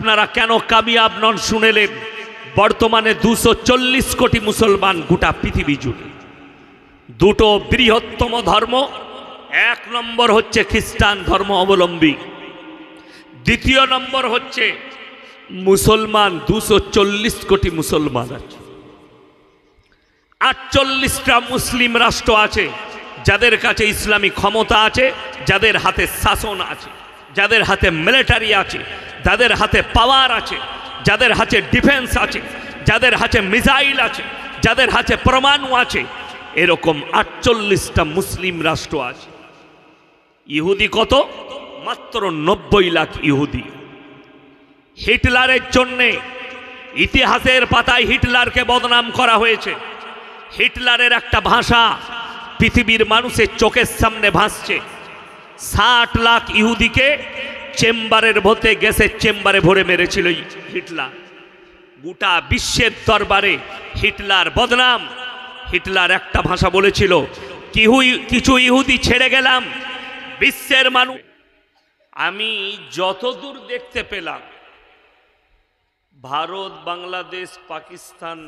আপনারা কেন কামিয়াব নন শুনেলেন। বর্তমানে 240 কোটি মুসলমান গোটা পৃথিবী জুড়ে। দুটো বৃহত্তম ধর্ম, এক নম্বর হচ্ছে খ্রিস্টান ধর্ম অবলম্বী, দ্বিতীয় নম্বর হচ্ছে মুসলমান। 240 কোটি মুসলমান আছে। 48টা মুসলিম রাষ্ট্র আছে যাদের কাছে ইসলামী ক্ষমতা আছে, যাদের হাতে শাসন আছে, যাদের হাতে মিলিটারি আছে, যাদের হাতে পাওয়ার আছে, যাদের হাতে ডিফেন্স আছে, যাদের হাতে মিসাইল আছে, যাদের হাতে পরমাণু আছে। এরকম 48টা মুসলিম রাষ্ট্র আছে। ইহুদি কত? মাত্র 90 লাখ ইহুদি। হিটলারের জন্যে ইতিহাসের পাতায় হিটলারকে বদনাম করা হয়েছে। হিটলারের একটা ভাষা পৃথিবীর মানুষের চোখের সামনে ভাসছে। 60 লাখ ইহুদিকে চেম্বারের ভোতে, গ্যাসের চেম্বারে ভরে মেরেছিল হিটলার। গোটা বিশ্বের দরবারে হিটলার বদনাম। হিটলার একটা ভাষা বলেছিল, কিছু ইহুদি ছেড়ে গেলাম বিশ্বের মানুষ। আমি যতদূর দেখতে পেলাম, ভারত, বাংলাদেশ, পাকিস্তান,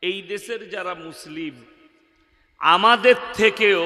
এই দেশের যারা মুসলিম, আমাদের থেকেও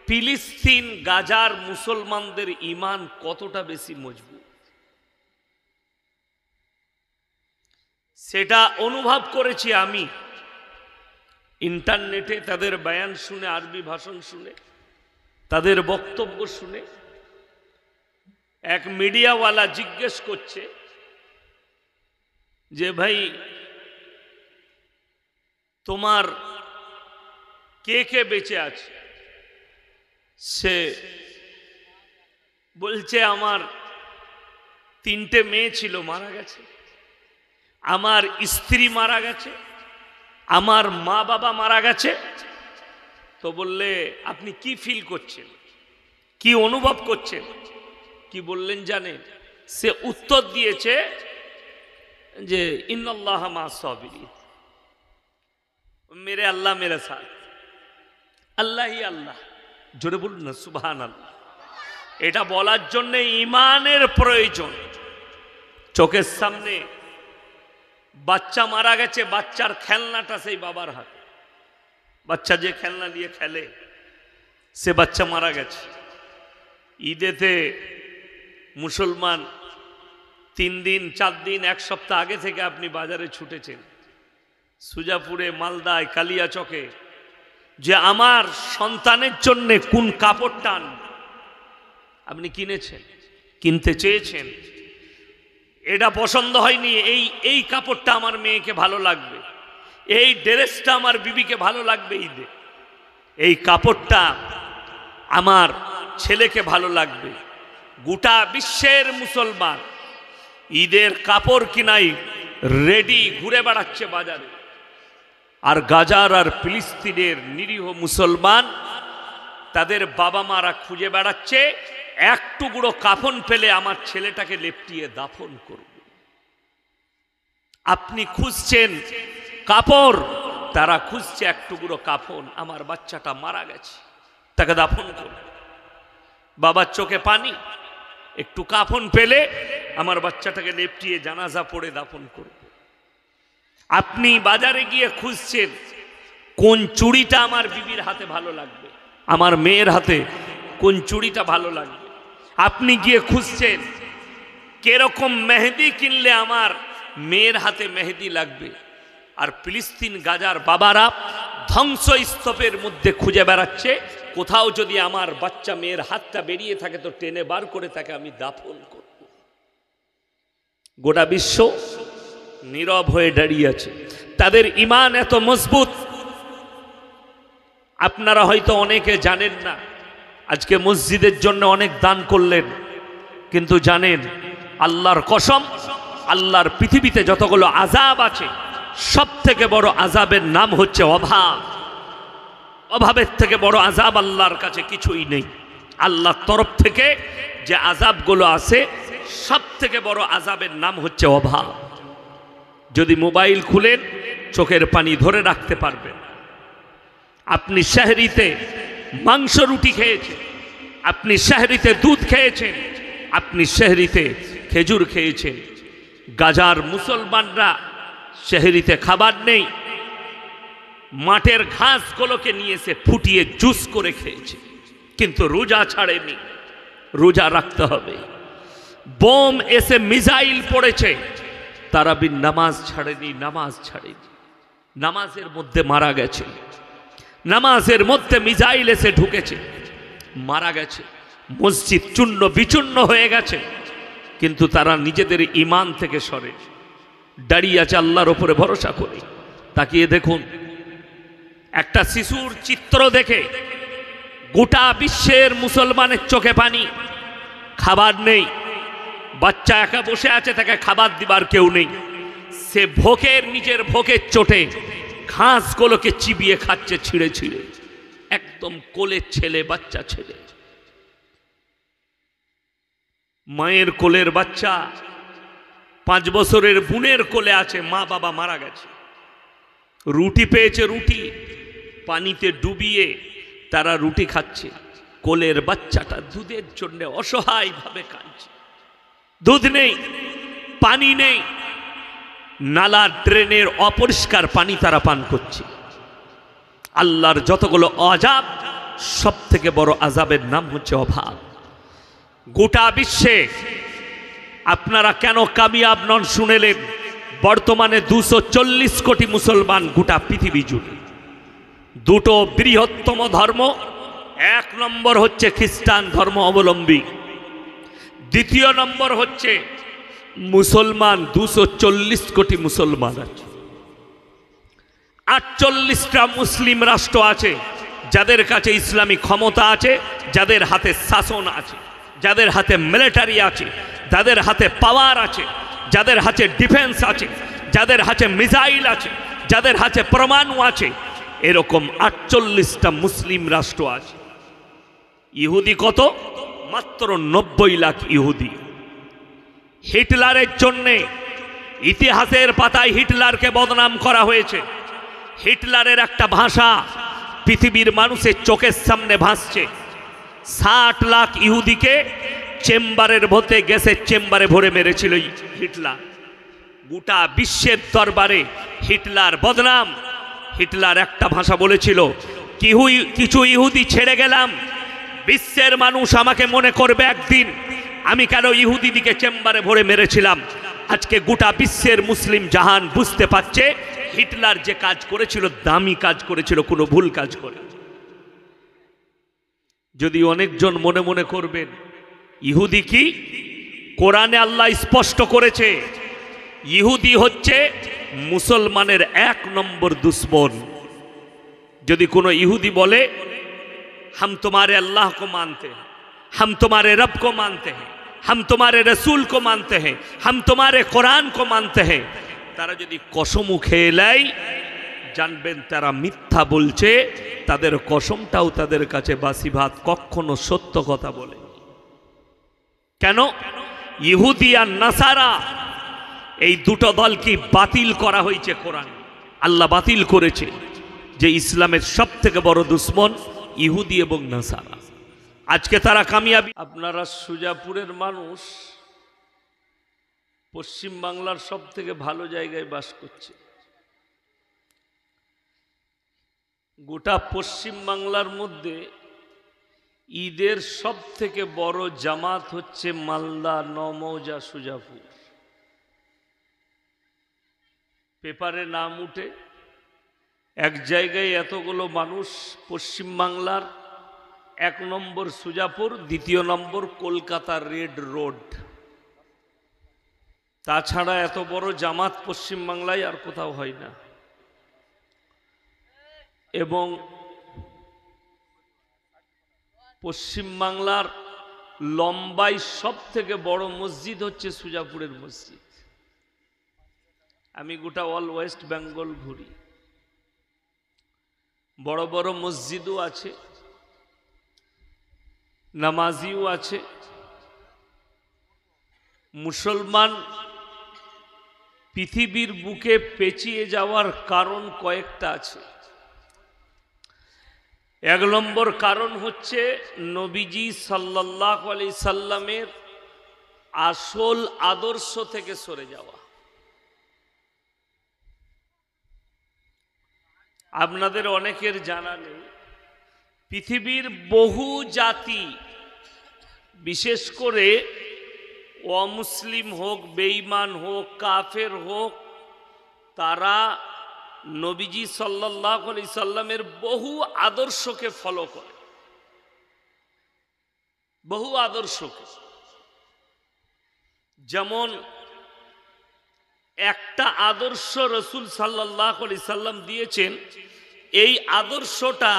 ফিলিস্তিন, গাজার মুসলমানদের ঈমান কতটা বেশি মজবুত সেটা অনুভব করেছি আমি ইন্টারনেটে। তাদের বয়ান শুনে, আরবি ভাষণ শুনে, তাদের বক্তব্য শুনে। এক মিডিয়াওয়ালা জিজ্ঞেস করছে যে ভাই, তোমার কে কে বেঁচে আছে? সে বলছে, আমার 3টে মেয়ে ছিল, মারা গেছে। আমার স্ত্রী মারা গেছে, আমার মা বাবা মারা গেছে। তো বললে, আপনি কি ফিল করছেন, কি অনুভব করছেন? কি বললেন জানেন? সে উত্তর দিয়েছে যে ইন্নাল্লাহ মা সাবিরিন, মেরে আল্লাহ মেরে সাথ, আল্লাহই আল্লাহ। জোরে বলুন না সুবহানাল্লাহ। এটা বলার জন্য ঈমানের প্রয়োজন। চোখের সামনে বাচ্চা মারা গেছে, বাচ্চার খেলনাটা সেই বাবার হাতে, বাচ্চা যে খেলনা দিয়ে খেলে, সে বাচ্চা মারা গেছে। ঈদেতে মুসলমান 3 দিন 4 দিন 1 সপ্তাহ আগে থেকে আপনি বাজারে ছুটেছেন, সুজাপুরে, মালদায়, কালিয়াচকে, যে আমার সন্তানের জন্য কোন কাপড়টা আপনি কিনেছেন, কিনতে চেয়েছেন। এটা পছন্দ হয়নি, এই কাপড়টা আমার মেয়েকে ভালো লাগবে, এই ড্রেসটা আমার বিবিকে ভালো লাগবে ঈদে, এই কাপড়টা আমার ছেলেকে ভালো লাগবে। গোটা বিশ্বের মুসলমান ঈদের কাপড় কিনাই রেডি ঘুরে বেড়াচ্ছে বাজারে। আর গাজার আর ফিলিস্তিনের নিরীহ মুসলমান, তাদের বাবা মারা খুঁজে বেড়াচ্ছে এক টুকরো কাফন পেলে আমার ছেলেটাকে লেপটিয়ে দাফন করবে। আপনি খুঁজছেন কাপড়, তারা খুঁজছে এক টুকরো কাফন, আমার বাচ্চাটা মারা গেছে, তাকে দাফন করবে। বাবার চোখে পানি, একটু কাফন পেলে আমার বাচ্চাটাকে লেপটিয়ে জানাজা পড়ে দাফন করবে। আপনি বাজারে গিয়ে খুঁজছেন কোন চুড়িটা আমার বিবির হাতে ভালো লাগবে, আমার মেয়ের হাতে কোন চুড়িটা ভালো লাগবে। আপনি গিয়ে খুঁজছেন কিরকম মেহেদি কিনলে আমার মেয়ের হাতে মেহেদি লাগবে। আর ফিলিস্তিন, গাজার বাবারা ধ্বংসস্তূপের মধ্যে খুঁজে বেড়াচ্ছে, কোথাও যদি আমার বাচ্চা মেয়ের হাতটা বেরিয়ে থাকে তো টেনে বার করে তাকে আমি দাফন করব। গোটা বিশ্ব নীরব হয়ে দাঁড়িয়ে আছে। তাদের ঈমান এত মজবুত, আপনারা হয়তো অনেকে জানেন না। আজকে মসজিদের জন্য অনেক দান করলেন, কিন্তু জানেন আল্লাহর কসম, আল্লাহর পৃথিবীতে যতগুলো আযাব আছে, সব থেকে বড় আযাবের নাম হচ্ছে অভাব। অভাবের থেকে বড় আযাব আল্লাহর কাছে কিছুই নেই। আল্লাহর তরফ থেকে যে আযাবগুলো আছে, সব থেকে বড় আযাবের নাম হচ্ছে অভাব। যদি মোবাইল খুলেন, চোখের পানি ধরে রাখতে পারবেন। আপনি সেহরিতে মাংস রুটি খেয়েছেন, আপনি সেহরিতে দুধ খেয়েছেন, আপনি সেহরিতে খেজুর খেয়েছেন। গাজার মুসলমানরা সেহরিতে খাবার নেই, মাঠের ঘাসগুলোকে নিয়ে এসে ফুটিয়ে জুস করে খেয়েছে, কিন্তু রোজা ছাড়েনি, রোজা রাখতে হবে। বোম এসে মিসাইল পড়েছে, তারাবি নামাজ ছাড়েনি, নামাজ ছাড়েনি, নামাজের মধ্যে মারা গেছে, নামাজের মধ্যে মিসাইল এসে ঢুকেছে, মারা গেছে। মসজিদ চূর্ণ বিচূর্ণ হয়ে গেছে, কিন্তু তারা নিজেদের ঈমান থেকে সরে দাঁড়িয়ে আছে আল্লাহর উপরে ভরসা করে। তাকিয়ে দেখুন, একটা শিশুর চিত্র দেখে গোটা বিশ্বের মুসলমানের চোখে পানি। খাবার নেই, বাচ্চা একা বসে আছে, তাকে খাবার দিবার কেউ নেই। সে ভোকের, নিজের ভোকের চোটে ঘাসগুলোকে চিবিয়ে খাচ্ছে ছিঁড়ে ছিঁড়ে, একদম কোলের ছেলে, বাচ্চা ছেলে, মায়ের কোলের বাচ্চা, 5 বছরের বোনের কোলে আছে, মা বাবা মারা গেছে। রুটি পেয়েছে, রুটি পানিতে ডুবিয়ে তারা রুটি খাচ্ছে। কোলের বাচ্চাটা দুধের জন্য অসহায়ভাবে কাঁদছে। দুধ নেই, পানি নেই, নালা ড্রেনের অপরিষ্কার পানি তারা পান করছে। আল্লাহর যতগুলো আযাব, সব থেকে বড় আযাবের নাম হচ্ছে অভাব। গোটা বিশ্বে আপনারা কেন কামিয়াব নন শুনেলেন? বর্তমানে 240 কোটি মুসলমান গোটা পৃথিবী জুড়ে। দুটো বৃহত্তম ধর্ম, 1 নম্বর হচ্ছে খ্রিস্টান ধর্ম অবলম্বী, 2য় নম্বর হচ্ছে মুসলমান। 240 কোটি মুসলমান আছে। 48টা মুসলিম রাষ্ট্র আছে যাদের কাছে ইসলামী ক্ষমতা আছে, যাদের হাতে শাসন আছে, যাদের হাতে মিলিটারি আছে, যাদের হাতে পাওয়ার আছে, যাদের হাতে ডিফেন্স আছে, যাদের হাতে মিসাইল আছে, যাদের হাতে পরমাণু আছে। এরকম 48টা মুসলিম রাষ্ট্র আছে। ইহুদি কত? মাত্র 90 লাখ ইহুদি। হিটলারের জন্যে ইতিহাসের পাতায় হিটলারকে বদনাম করা হয়েছে। হিটলারের একটা ভাষা পৃথিবীর মানুষের চোখের সামনে ভাসছে। 60 লাখ ইহুদিকে চেম্বারের ভোতে, গ্যাসের চেম্বারে ভরে মেরেছিল হিটলার। গোটা বিশ্বের দরবারে হিটলার বদনাম। হিটলার একটা ভাষা বলেছিল, কিছু ইহুদি ছেড়ে গেলাম, বিশ্বের মানুষ আমাকে মনে করবে একদিন আমি কেন ইহুদিদিকে চেম্বারে ভরে মেরেছিলাম। আজকে গোটা বিশ্বের মুসলিম জাহান বুঝতে পারছে হিটলার যে কাজ করেছিল, দামি কাজ করেছিল, কোনো ভুল কাজ করে। যদি অনেকজন মনে মনে করবেন ইহুদি কি, কোরআনে আল্লাহ স্পষ্ট করেছে ইহুদি হচ্ছে মুসলমানের 1 নম্বর দুশ্মন। যদি কোনো ইহুদি বলে हम तुम्हारे अल्लाह को मानते हैं, हम तुम्हारे रब को मानते हैं, हम तुम्हारे रसूल को मानते हैं, हम तुम्हारे कुरान को मानते हैं, তারা যদি কসম খেয়ে নেয়, জানবেন তারা মিথ্যা বলছে। তাদের কসমটাও তাদের কাছে বাসি ভাত, কখনো সত্য কথা বলে। কেন? ইহুদি আর নাসারা এই দুটো দলকে বাতিল করা হয়েছে কোরআনে। আল্লাহ বাতিল করেছে যে ইসলামের সব থেকে বড় দুশ্মন ইহুদি এবং নাসারা। আজকে তারা কামিয়াবি। আপনারা সুজাপুরের মানুষ, পশ্চিম বাংলার সব থেকে ভালো জায়গায় বাস করছে। গোটা পশ্চিম বাংলার মধ্যে ঈদের সব থেকে বড় জামাত হচ্ছে মালদা নমৌজা সুজাপুর। পেপারে নাম উঠে এক জায়গায় এতগুলো মানুষ, পশ্চিম বাংলার 1 নম্বর সুজাপুর, 2য় নম্বর কলকাতা রেড রোড। তাছাড়া এত বড় জামাত পশ্চিম বাংলায় আর কোথাও হয় না। এবং পশ্চিম বাংলার লম্বাই সব থেকে বড় মসজিদ হচ্ছে সুজাপুরের মসজিদ। আমি গোটা অল ওয়েস্ট বেঙ্গল ঘুরি, বড় বড় মসজিদও আছে, নামাজিও আছে। মুসলমান পৃথিবীর বুকে পেঁচিয়ে যাওয়ার কারণ কয়েকটা আছে। 1 নম্বর কারণ হচ্ছে নবীজি সাল্লাল্লাহু আলাইহি সাল্লামের আসল আদর্শ থেকে সরে যাওয়া। আপনাদের অনেকের জানা নেই, পৃথিবীর বহু জাতি, বিশেষ করে অমুসলিম হোক, বেঈমান হোক, কাফের হোক, তারা নবীজি সাল্লাল্লাহু আলাইহি সাল্লামের বহু আদর্শকে ফলো করে, বহু আদর্শকে। যেমন একটা আদর্শ রাসূল সাল্লাল্লাহু আলাইহি সাল্লাম দিয়েছেন, এই আদর্শটা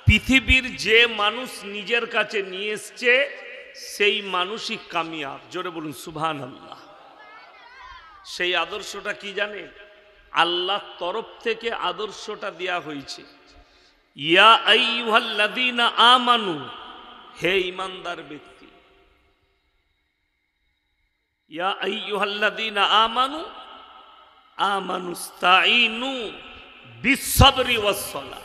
পৃথিবীর যে মানুষ নিজের কাছে নিয়ে এসছে সেই মানুষই কামিয়াব। জোরে বলুন সুবহানাল্লাহ। সেই আদর্শটা কি জানেন? আল্লাহর তরফ থেকে আদর্শটা দেয়া হয়েছে। ইয়া আইয়ুহাল্লাযীনা আমানু, হে ঈমানদার ব্যক্তি, ইয়া আইয়ুহাল্লাযীনা আমানু আমানুস্তাঈনু বিসসবরি ওয়াসসালাহ,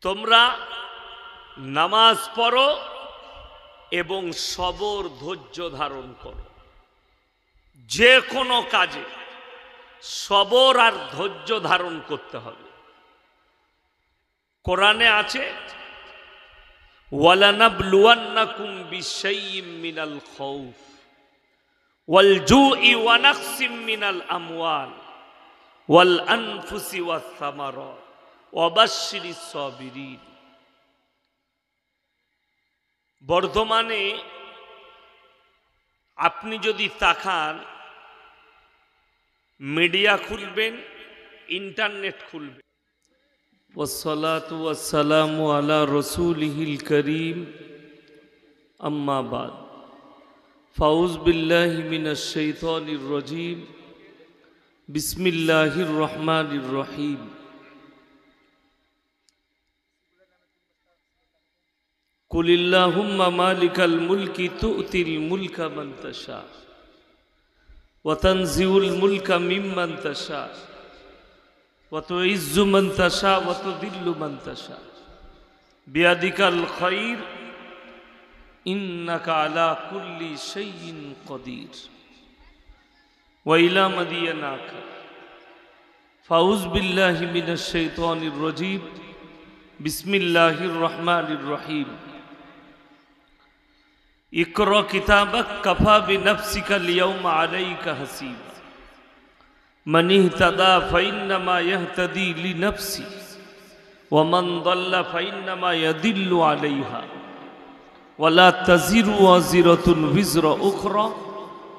তোমরা নামাজ পড়ো এবং সবর ধৈর্য ধারণ করো। যে কোনো কাজে সবর আর ধৈর্য ধারণ করতে হবে। কোরআনে আছে, ওয়ালানাবলুওয়ান্নাকুম বিশাইয়্যিম মিনাল খাউফ ওয়াল জুই ওয়া নাকসিম মিনাল আমওয়াল ওয়াল আনফুসি ওয়াস সামারাত ওয়া বাশশিরিস সাবিরিন। বর্তমানে আপনি যদি তাকান, মিডিয়া খুলবেন, ইন্টারনেট খুলবেন, ওয়াসসালাতু ওয়াসসালামু আলা রাসূলিহিল কারীম, আম্মা বাদ, ফাউজ বিল্লাহি মিনাশ শাইতানির রাজীম, বিসমিল্লাহির রহমানির রহিম। কুলিল্লাহুম্মা মালিকাল মুলকি তু'তিল মুলকা মান তাশা ওয়া তানজিউল মুলকা মিম্মান তাশা ওয়া তুইজ্জু মান তাশা ওয়া তুযিল্লু মান তাশা বিয়াদিকাল খায়র ইন্নাকা আলা কুল্লি শাইইন কাদির। ওয়া ইলা মাদিয়ানাকা ফাউজ বিল্লাহি মিনাশ শাইতানির রাজীম, বিসমিল্লাহির রহমানির রহিম। ইকরা কিতাবাক কাফা বিনাফসিকা লিয়াউমা আলাইকা হাসিবা মান ইহতাদা ফাইন্নামা ইয়াহতাদি লিনাফসি ওয়া মান দাল্লা ফাইন্নামা ইয়াদিল্লু আলাইহা ওয়া লা তাজিরু ওয়াজিরাতুন বিজরা উখরা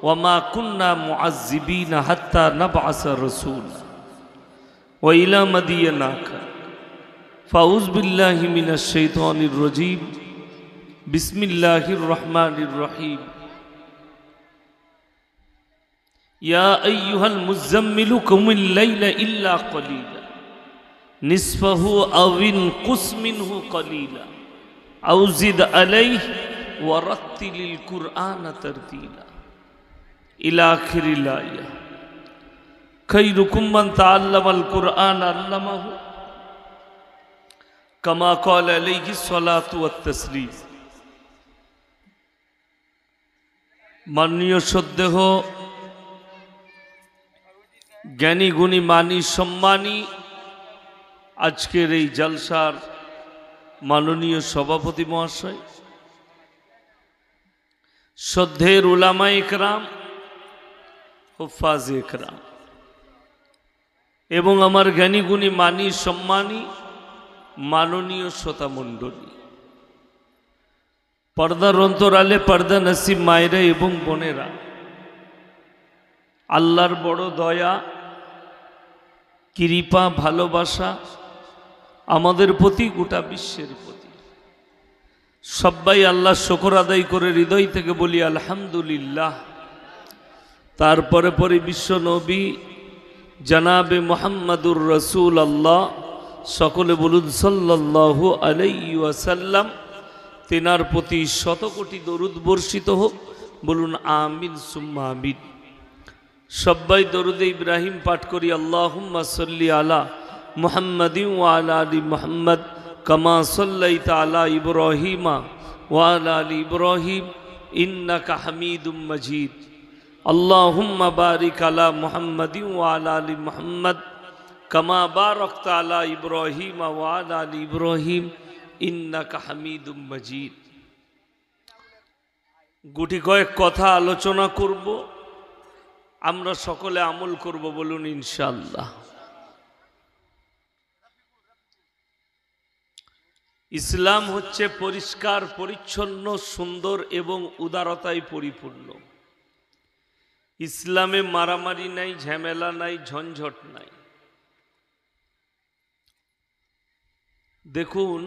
ওয়া মা কুন্না মুআযযিবিনা হাত্তা নাবআসা রাসূলা ওয়া ইলা মাদিয়ানাকা ফাউজ বিল্লাহি মিনাশ শাইতানির রাজীম, বিসমিল্লাহির রহমানির রহিম। ইয়া আইয়ুহাল মুযাম্মিলু কুমিল লাইলা ইল্লা কলিলা নিসফাহু আও ইনকুস মিনহু কলিলা আও জিদ আলাইহি ওয়া রাত্তিলিল কুরআনা তারতিলা ইলা আখিরিল আয়াহ। খায়রুকুম মান তাআল্লামাল কুরআনা আল্লামাহু কামা ক্বালা আলাইহিস সালাতু ওয়াত তাসলিম। মাননীয় শ্রদ্ধেয় জ্ঞানী গুণী মানী সম্মানী আজকের এই জলসার মাননীয় সভাপতি মহাশয়, শ্রদ্ধের উলামায়ে কেরাম, হুফাজে কেরাম এবং আমার জ্ঞানী গুণী মানী সম্মানী মাননীয় শ্রোতা মণ্ডলী, পর্দার অন্তরালে পর্দা নসিব মায়েরা এবং বোনেরা, আল্লাহর বড় দয়া, কৃপা, ভালোবাসা আমাদের প্রতি, গোটা বিশ্বের প্রতি। সবাই আল্লাহ শুকর আদায় করে হৃদয় থেকে বলি আলহামদুলিল্লাহ। তারপরে পরে বিশ্ব নবী জনাবে মুহাম্মাদুর রাসূলুল্লাহ, সকলে বলুন সাল্লাল্লাহু আলাইহি ওয়াসাল্লাম। তেনার প্রতি শতকোটি দরুদ বর্ষিত হোক, বলুন আমিন সুম্মা আমিন। সবাই দরুদে ইব্রাহিম পাঠ করি, আল্লাহুম্মা সাল্লি আলা মুহাম্মাদিন ওয়া আলা আলি মুহাম্মদ কামা সাল্লাইতা আলা ইব্রাহিমা ওয়া আলা আলি ইব্রাহিম ইন্নাকা হামিদুম মাজিদ। আল্লাহুম্মা বারিক আলা মুহাম্মাদিন ওয়া আলা আলি মুহাম্মাদ কামা বারাকতা আলা ইব্রাহিম ওয়া আলা আলি ইব্রাহিম ইন্নাকা হামিদুম মাজিদ। গুটি কয়েক কথা আলোচনা করব, আমরা সকলে আমল করব, বলুন ইনশাআল্লাহ। ইসলাম হচ্ছে পরিষ্কার পরিচ্ছন্ন, সুন্দর এবং উদারতায় পরিপূর্ণ। ইসলামে মারামারি নাই, ঝামেলা নাই, ঝঞ্ঝট নাই। দেখুন